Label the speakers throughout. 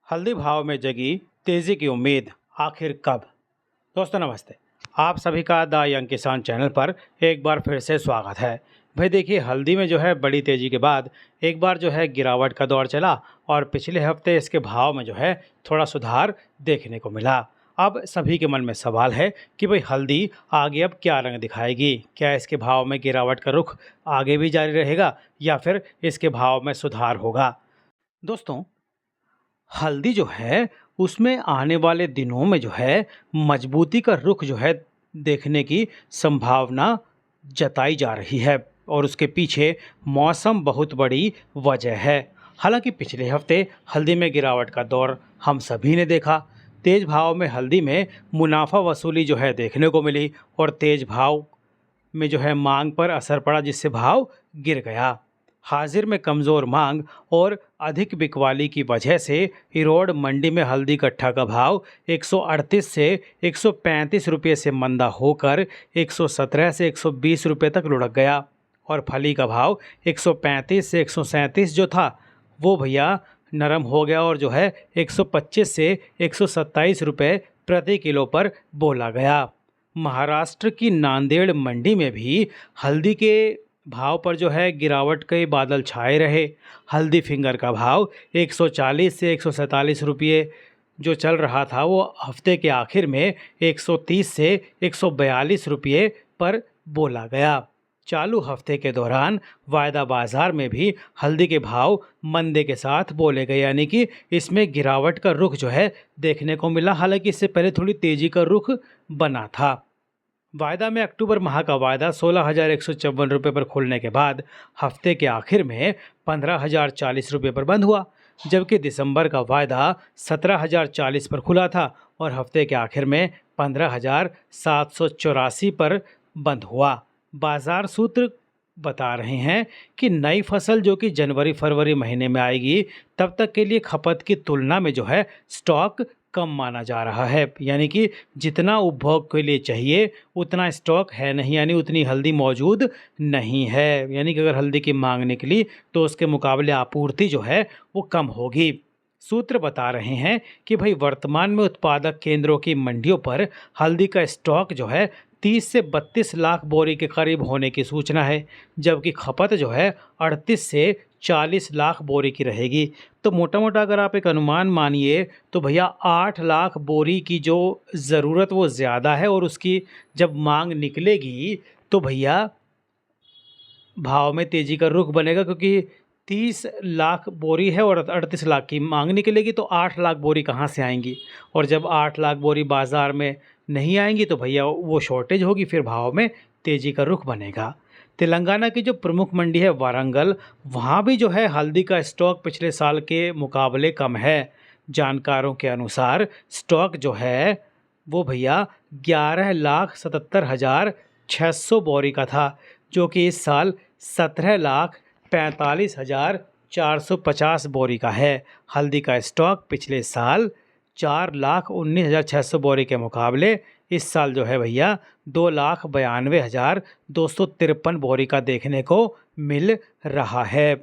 Speaker 1: हल्दी भाव में जगी तेजी की उम्मीद आखिर कब। दोस्तों नमस्ते। आप सभी का द यंग किसान चैनल पर एक बार फिर से स्वागत है। भाई देखिए, हल्दी में जो है बड़ी तेजी के बाद एक बार जो है गिरावट का दौर चला और पिछले हफ्ते इसके भाव में जो है थोड़ा सुधार देखने को मिला। अब सभी के मन में सवाल है कि भाई हल्दी आगे अब क्या रंग दिखाएगी। क्या इसके भाव में गिरावट का रुख आगे भी जारी रहेगा या फिर इसके भाव में सुधार होगा। दोस्तों, हल्दी जो है उसमें आने वाले दिनों में जो है मजबूती का रुख जो है देखने की संभावना जताई जा रही है और उसके पीछे मौसम बहुत बड़ी वजह है। हालांकि पिछले हफ्ते हल्दी में गिरावट का दौर हम सभी ने देखा। तेज भाव में हल्दी में मुनाफा वसूली जो है देखने को मिली और तेज भाव में जो है मांग पर असर पड़ा, जिससे भाव गिर गया। हाजिर में कमज़ोर मांग और अधिक बिकवाली की वजह से इरोड मंडी में हल्दी कट्ठा का भाव 138 से 135 रुपये से मंदा होकर 117 से 120 रुपये तक लुढ़क गया और फली का भाव 135 से 137 जो था वो भैया नरम हो गया और जो है 125 से 127 रुपये प्रति किलो पर बोला गया। महाराष्ट्र की नांदेड़ मंडी में भी हल्दी के भाव पर जो है गिरावट के बादल छाए रहे। हल्दी फिंगर का भाव 140 से 147 रुपये जो चल रहा था वो हफ्ते के आखिर में 130 से 142 रुपये पर बोला गया। चालू हफ्ते के दौरान वायदा बाजार में भी हल्दी के भाव मंदे के साथ बोले गए, यानी कि इसमें गिरावट का रुख जो है देखने को मिला। हालांकि इससे पहले थोड़ी तेजी का रुख बना था। वायदा में अक्टूबर माह का वायदा 16,154 रुपये पर खुलने के बाद हफ्ते के आखिर में 15,040 रुपये पर बंद हुआ, जबकि दिसंबर का वायदा 17,040 पर खुला था और हफ्ते के आखिर में 15,784 पर बंद हुआ। बाजार सूत्र बता रहे हैं कि नई फसल जो कि जनवरी फरवरी महीने में आएगी तब तक के लिए खपत की तुलना में जो है स्टॉक कम माना जा रहा है, यानी कि जितना उपभोग के लिए चाहिए उतना स्टॉक है नहीं, यानी उतनी हल्दी मौजूद नहीं है। यानी कि अगर हल्दी की मांग निकली तो उसके मुकाबले आपूर्ति जो है वो कम होगी। सूत्र बता रहे हैं कि भाई वर्तमान में उत्पादक केंद्रों की मंडियों पर हल्दी का स्टॉक जो है 30 से 32 लाख बोरी के करीब होने की सूचना है, जबकि खपत जो है 38 से 40 लाख बोरी की रहेगी। तो मोटा मोटा अगर आप एक अनुमान मानिए तो भैया 8 लाख बोरी की जो ज़रूरत वो ज़्यादा है और उसकी जब मांग निकलेगी तो भैया भाव में तेज़ी का रुख बनेगा, क्योंकि 30 लाख बोरी है और 38 लाख की मांग निकलेगी तो 8 लाख बोरी कहाँ से आएंगी। और जब 8 लाख बोरी बाज़ार में नहीं आएंगी तो भैया वो शॉर्टेज होगी, फिर भाव में तेज़ी का रुख बनेगा। तेलंगाना की जो प्रमुख मंडी है वारंगल, वहाँ भी जो है हल्दी का स्टॉक पिछले साल के मुकाबले कम है। जानकारों के अनुसार स्टॉक जो है वो भैया 11,77,600 बोरी का था, जो कि इस साल 17,45,450 बोरी का है। हल्दी का स्टॉक पिछले साल 4,19,600 बोरी के मुकाबले इस साल जो है भैया 2,92,253 बोरी का देखने को मिल रहा है।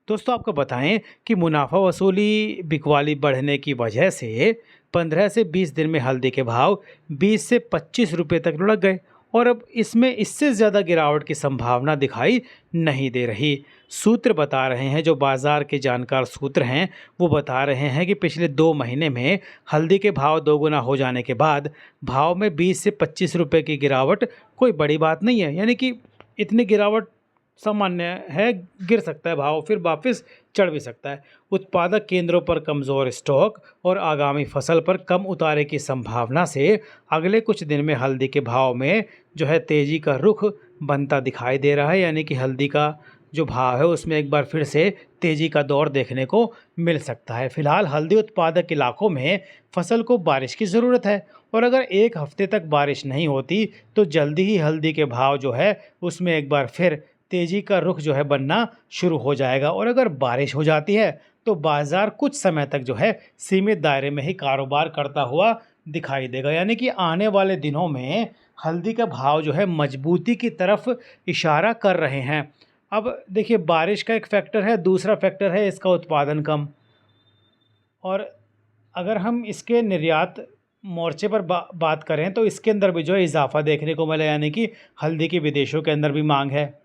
Speaker 1: दोस्तों आपको बताएं कि मुनाफा वसूली बिकवाली बढ़ने की वजह से 15 से 20 दिन में हल्दी के भाव 20 से 25 रुपये तक लुढ़क गए और अब इसमें इससे ज़्यादा गिरावट की संभावना दिखाई नहीं दे रही। सूत्र बता रहे हैं, जो बाज़ार के जानकार सूत्र हैं वो बता रहे हैं कि पिछले 2 महीने में हल्दी के भाव दोगुना हो जाने के बाद भाव में 20 से 25 रुपये की गिरावट कोई बड़ी बात नहीं है। यानी कि इतनी गिरावट सामान्य है, गिर सकता है भाव, फिर वापस चढ़ भी सकता है। उत्पादक केंद्रों पर कमज़ोर स्टॉक और आगामी फसल पर कम उतारे की संभावना से अगले कुछ दिन में हल्दी के भाव में जो है तेज़ी का रुख बनता दिखाई दे रहा है। यानी कि हल्दी का जो भाव है उसमें एक बार फिर से तेज़ी का दौर देखने को मिल सकता है। फिलहाल हल्दी उत्पादक इलाकों में फसल को बारिश की ज़रूरत है और अगर एक हफ्ते तक बारिश नहीं होती तो जल्दी ही हल्दी के भाव जो है उसमें एक बार फिर तेज़ी का रुख जो है बनना शुरू हो जाएगा। और अगर बारिश हो जाती है तो बाज़ार कुछ समय तक जो है सीमित दायरे में ही कारोबार करता हुआ दिखाई देगा। यानी कि आने वाले दिनों में हल्दी का भाव जो है मजबूती की तरफ इशारा कर रहे हैं। अब देखिए, बारिश का एक फैक्टर है, दूसरा फैक्टर है इसका उत्पादन कम। और अगर हम इसके निर्यात मोर्चे पर बात करें तो इसके अंदर भी जो है इजाफा देखने को मिला, यानी कि हल्दी की विदेशों के अंदर भी मांग है।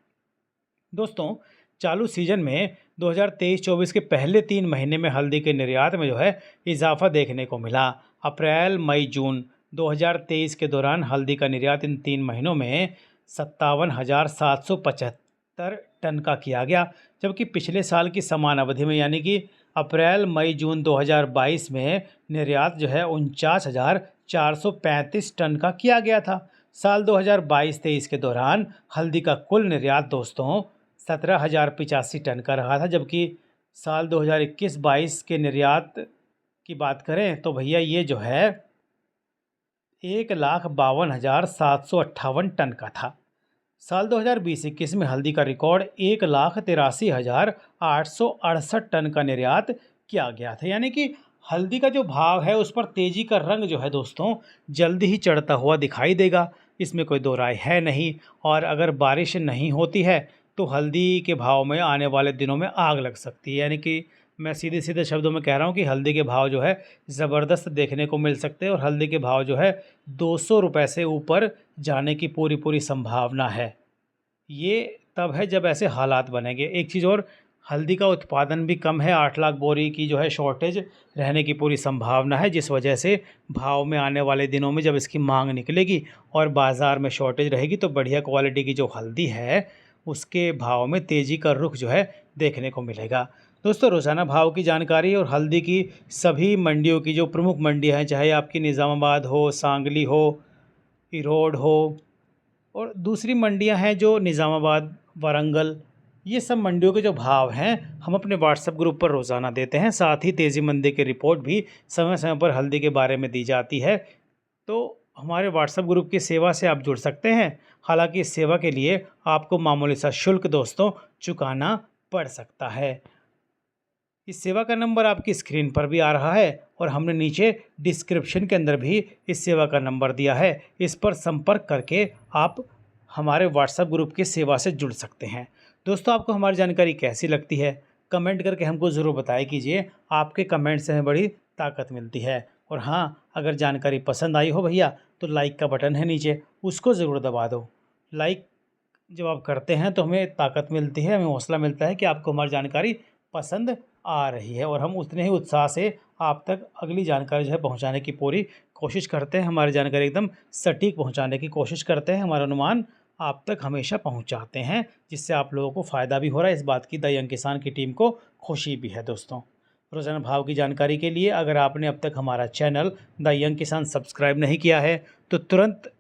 Speaker 1: दोस्तों, चालू सीजन में 2023-24 के पहले 3 महीने में हल्दी के निर्यात में जो है इजाफा देखने को मिला। अप्रैल, मई, जून 2023 के दौरान हल्दी का निर्यात इन 3 महीनों में 57,775 टन का किया गया, जबकि पिछले साल की समान अवधि में यानी कि अप्रैल, मई, जून 2022 में निर्यात जो है 49,435 टन का किया गया था। साल 2022-23 के दौरान हल्दी का कुल निर्यात दोस्तों 17,085 टन का रहा था, जबकि साल 2021-22 के निर्यात की बात करें तो भैया ये जो है 1,52,758 टन का था। साल 2020-21 में हल्दी का रिकॉर्ड 1,83,868 टन का निर्यात किया गया था। यानी कि हल्दी का जो भाव है उस पर तेज़ी का रंग जो है दोस्तों जल्दी ही चढ़ता हुआ दिखाई देगा, इसमें कोई दो राय है नहीं। और अगर बारिश नहीं होती है तो हल्दी के भाव में आने वाले दिनों में आग लग सकती है। यानी कि मैं सीधे सीधे शब्दों में कह रहा हूँ कि हल्दी के भाव जो है ज़बरदस्त देखने को मिल सकते हैं और हल्दी के भाव जो है 200 रुपये से ऊपर जाने की पूरी संभावना है। ये तब है जब ऐसे हालात बनेंगे। एक चीज़ और, हल्दी का उत्पादन भी कम है, 8 लाख बोरी की जो है शॉर्टेज रहने की पूरी संभावना है, जिस वजह से भाव में आने वाले दिनों में जब इसकी मांग निकलेगी और बाज़ार में शॉर्टेज रहेगी तो बढ़िया क्वालिटी की जो हल्दी है उसके भाव में तेज़ी का रुख जो है देखने को मिलेगा। दोस्तों, रोज़ाना भाव की जानकारी और हल्दी की सभी मंडियों की जो प्रमुख मंडियाँ हैं, चाहे आपकी निज़ामाबाद हो, सांगली हो, इरोड हो और दूसरी मंडियां हैं जो निज़ामाबाद, वारंगल, ये सब मंडियों के जो भाव हैं हम अपने व्हाट्सएप ग्रुप पर रोज़ाना देते हैं। साथ ही तेज़ी मंदी की रिपोर्ट भी समय समय पर हल्दी के बारे में दी जाती है। तो हमारे व्हाट्सएप ग्रुप की सेवा से आप जुड़ सकते हैं। हालांकि इस सेवा के लिए आपको मामूली सा शुल्क दोस्तों चुकाना पड़ सकता है। इस सेवा का नंबर आपकी स्क्रीन पर भी आ रहा है और हमने नीचे डिस्क्रिप्शन के अंदर भी इस सेवा का नंबर दिया है। इस पर संपर्क करके आप हमारे व्हाट्सएप ग्रुप की सेवा से जुड़ सकते हैं। दोस्तों, आपको हमारी जानकारी कैसी लगती है कमेंट करके हमको ज़रूर बताया कीजिए। आपके कमेंट से हमें बड़ी ताकत मिलती है। और हाँ, अगर जानकारी पसंद आई हो भैया तो लाइक का बटन है नीचे, उसको ज़रूर दबा दो। लाइक जब आप करते हैं तो हमें ताकत मिलती है, हमें हौसला मिलता है कि आपको हमारी जानकारी पसंद आ रही है और हम उतने ही उत्साह से आप तक अगली जानकारी जो है पहुंचाने की पूरी कोशिश करते हैं। हमारी जानकारी एकदम सटीक पहुंचाने की कोशिश करते हैं। हमारा अनुमान आप तक हमेशा पहुंचाते हैं, जिससे आप लोगों को फ़ायदा भी हो रहा है। इस बात की द यंग किसान की टीम को खुशी भी है। दोस्तों, रोज़ाना भाव की जानकारी के लिए अगर आपने अब तक हमारा चैनल द यंग किसान सब्सक्राइब नहीं किया है तो तुरंत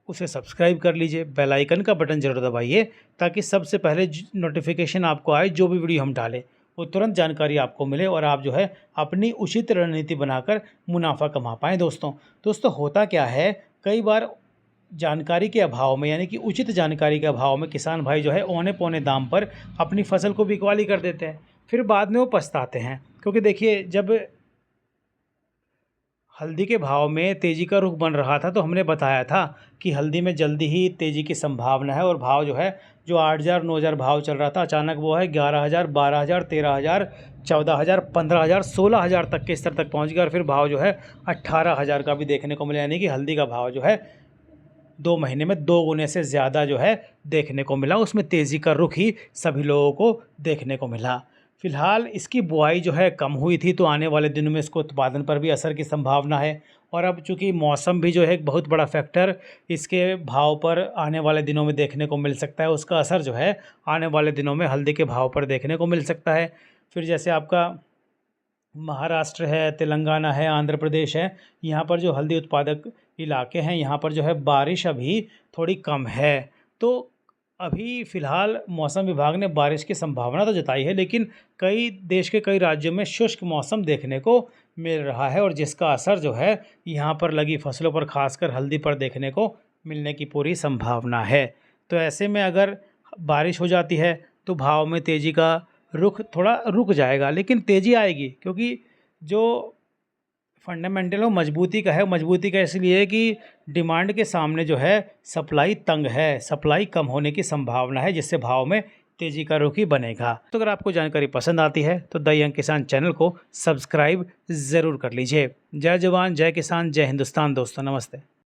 Speaker 1: उसे सब्सक्राइब कर लीजिए, बेल आइकन का बटन ज़रूर दबाइए ताकि सबसे पहले नोटिफिकेशन आपको आए, जो भी वीडियो हम डालें वो तुरंत जानकारी आपको मिले और आप जो है अपनी उचित रणनीति बनाकर मुनाफा कमा पाएँ। दोस्तों होता क्या है, कई बार जानकारी के अभाव में यानी कि उचित जानकारी के अभाव में किसान भाई जो है औने पौने दाम पर अपनी फसल को बिकवाली कर देते हैं, फिर बाद में वो पछताते हैं। क्योंकि देखिए, जब हल्दी के भाव में तेज़ी का रुख बन रहा था तो हमने बताया था कि हल्दी में जल्दी ही तेज़ी की संभावना है और भाव जो है जो 8,000 9,000 भाव चल रहा था अचानक वो है 11,000 12,000 13,000 14,000 15,000 16,000 तक के स्तर तक पहुंच गया और फिर भाव जो है 18,000 का भी देखने को मिला। यानी कि हल्दी का भाव जो है 2 महीने में 2 गुने से ज़्यादा जो है देखने को मिला। उसमें तेज़ी का रुख ही सभी लोगों को देखने को मिला। फ़िलहाल इसकी बुआई जो है कम हुई थी तो आने वाले दिनों में इसको उत्पादन पर भी असर की संभावना है। और अब चूँकि मौसम भी जो है एक बहुत बड़ा फैक्टर इसके भाव पर आने वाले दिनों में देखने को मिल सकता है। उसका असर जो है आने वाले दिनों में हल्दी के भाव पर देखने को मिल सकता है। फिर जैसे आपका महाराष्ट्र है, तेलंगाना है, आंध्र प्रदेश है, यहाँ पर जो हल्दी उत्पादक इलाके हैं यहाँ पर जो है बारिश अभी थोड़ी कम है। तो अभी फ़िलहाल मौसम विभाग ने बारिश की संभावना तो जताई है, लेकिन देश के कई राज्यों में शुष्क मौसम देखने को मिल रहा है और जिसका असर जो है यहाँ पर लगी फसलों पर, खासकर हल्दी पर देखने को मिलने की पूरी संभावना है। तो ऐसे में अगर बारिश हो जाती है तो भाव में तेज़ी का रुख थोड़ा रुक जाएगा, लेकिन तेज़ी आएगी क्योंकि जो फंडामेंटल हो मजबूती का है। मजबूती का इसलिए कि डिमांड के सामने जो है सप्लाई तंग है, सप्लाई कम होने की संभावना है, जिससे भाव में तेजी का रुख ही बनेगा। तो अगर आपको जानकारी पसंद आती है तो द यंग किसान चैनल को सब्सक्राइब ज़रूर कर लीजिए। जय जवान जय किसान जय हिंदुस्तान दोस्तों, नमस्ते।